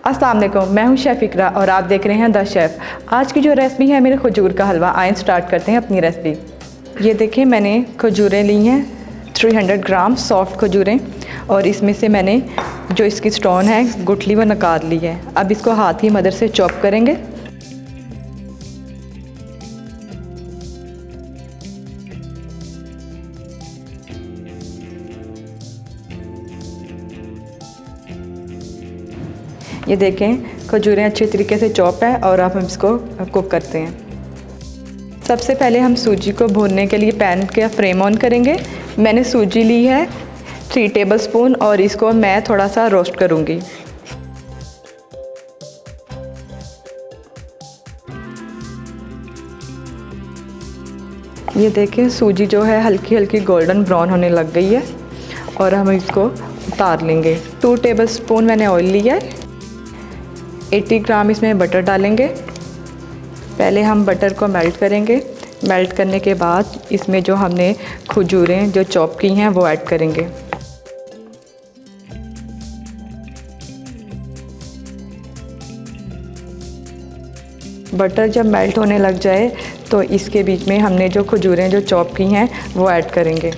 अस्सलाम वालेकुम, मैं हूं शेफ़ इकरा और आप देख रहे हैं द शेफ़। आज की जो रेसिपी है मेरे खजूर का हलवा। आइए स्टार्ट करते हैं अपनी रेसिपी। ये देखें, मैंने खजूरें ली हैं 300 ग्राम सॉफ्ट खजूरें, और इसमें से मैंने जो इसकी स्टोन है गुठली वो निकाल ली है। अब इसको हाथ की मदद से चॉप करेंगे। ये देखें, खजूरें अच्छे तरीके से चॉप है और अब हम इसको कुक करते हैं। सबसे पहले हम सूजी को भूनने के लिए पैन का फ्लेम ऑन करेंगे। मैंने सूजी ली है 3 टेबलस्पून और इसको मैं थोड़ा सा रोस्ट करूँगी। ये देखें, सूजी जो है हल्की हल्की गोल्डन ब्राउन होने लग गई है और हम इसको उतार लेंगे। 2 टेबलस्पून मैंने ऑयल लिया है। 80 ग्राम इसमें बटर डालेंगे। पहले हम बटर को मेल्ट करेंगे। मेल्ट करने के बाद इसमें जो हमने खजूरें जो चॉप की हैं वो ऐड करेंगे। बटर जब मेल्ट होने लग जाए तो इसके बीच में हमने जो खजूरें जो चॉप की हैं वो ऐड करेंगे।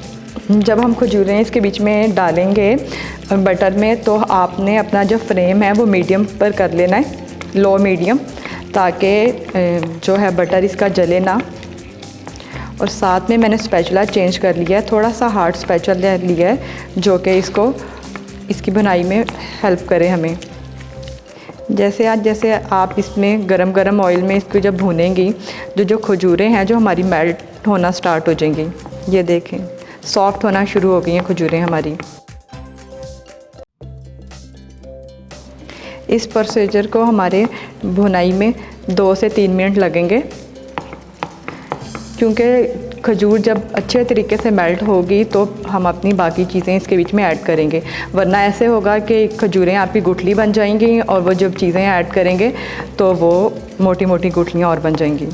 जब हम खजूरें इसके बीच में डालेंगे बटर में, तो आपने अपना जो फ्लेम है वो मीडियम पर कर लेना है, लो मीडियम, ताकि जो है बटर इसका जले ना। और साथ में मैंने स्पैचुला चेंज कर लिया है, थोड़ा सा हार्ड स्पैचुला लिया है जो कि इसकी बनाई में हेल्प करे हमें। जैसे आप इसमें गरम ऑयल में इसको जब भूनेंगी, जो खजूरें हैं जो हमारी मेल्ट होना स्टार्ट हो जाएंगी। ये देखें, सॉफ्ट होना शुरू हो गई हैं खजूरें हमारी। इस प्रोसीजर को हमारे भुनाई में 2 से 3 मिनट लगेंगे, क्योंकि खजूर जब अच्छे तरीके से मेल्ट होगी तो हम अपनी बाकी चीज़ें इसके बीच में ऐड करेंगे। वरना ऐसे होगा कि खजूरें आपकी गुठली बन जाएंगी और वो जब चीज़ें ऐड करेंगे तो वो मोटी मोटी गुठलियाँ और बन जाएंगी।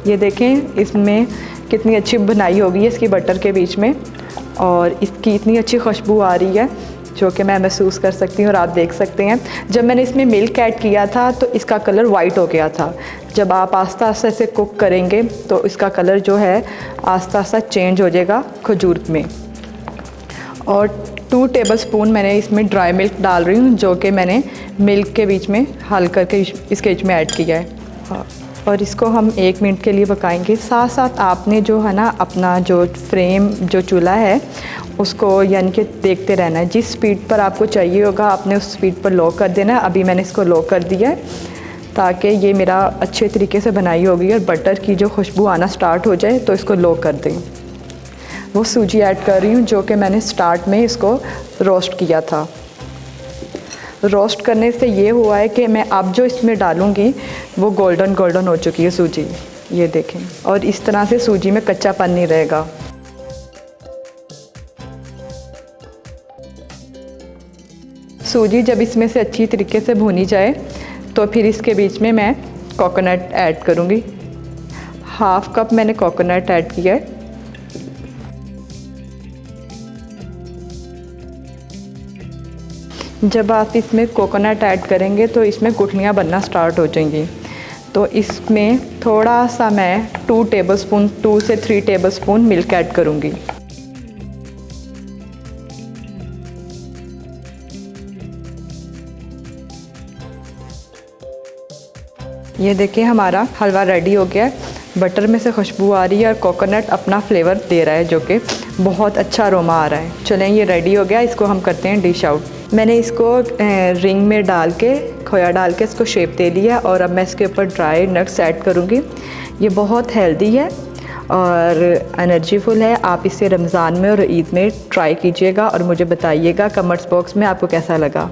ये देखें, इसमें कितनी अच्छी बुनाई हो गई है इसकी बटर के बीच में, और इसकी इतनी अच्छी खुशबू आ रही है जो कि मैं महसूस कर सकती हूँ और आप देख सकते हैं। जब मैंने इसमें मिल्क ऐड किया था तो इसका कलर वाइट हो गया था। जब आप आस्ता आस्ता इसे कुक करेंगे तो इसका कलर जो है आस्ता आस्ता चेंज हो जाएगा खजूर में। और 2 टेबलस्पून मैंने इसमें ड्राई मिल्क डाल रही हूँ, जो कि मैंने मिल्क के बीच में हल करके इसके बीच में ऐड किया है। और इसको हम 1 मिनट के लिए पकाएंगे। साथ साथ आपने जो है ना अपना जो फ्लेम जो चूल्हा है उसको यानी कि देखते रहना है। जिस स्पीड पर आपको चाहिए होगा आपने उस स्पीड पर लो कर देना है। अभी मैंने इसको लो कर दिया है ताकि ये मेरा अच्छे तरीके से बनाई होगी और बटर की जो खुशबू आना स्टार्ट हो जाए तो इसको लो कर दें। वो सूजी ऐड कर रही हूँ जो कि मैंने स्टार्ट में इसको रोस्ट किया था। रोस्ट करने से ये हुआ है कि मैं अब जो इसमें डालूँगी वो गोल्डन हो चुकी है सूजी। ये देखें, और इस तरह से सूजी में कच्चापन नहीं रहेगा। सूजी जब इसमें से अच्छी तरीके से भुनी जाए तो फिर इसके बीच में मैं कोकोनट ऐड करूँगी। 1/2 कप मैंने कोकोनट ऐड किया है। जब आप इसमें कोकोनट ऐड करेंगे तो इसमें गुठलियाँ बनना स्टार्ट हो जाएंगी। तो इसमें थोड़ा सा मैं 2 से 3 टेबलस्पून मिल्क ऐड करूँगी। ये देखिए, हमारा हलवा रेडी हो गया है। बटर में से खुशबू आ रही है और कोकोनट अपना फ्लेवर दे रहा है जो कि बहुत अच्छा अरोमा आ रहा है। चलें, ये रेडी हो गया, इसको हम करते हैं डिश आउट। मैंने इसको रिंग में डाल के खोया डाल के इसको शेप दे लिया और अब मैं इसके ऊपर ड्राई नट्स ऐड करूँगी। ये बहुत हेल्दी है और एनर्जीफुल है। आप इसे रमज़ान में और ईद में ट्राई कीजिएगा और मुझे बताइएगा कमेंट्स बॉक्स में आपको कैसा लगा।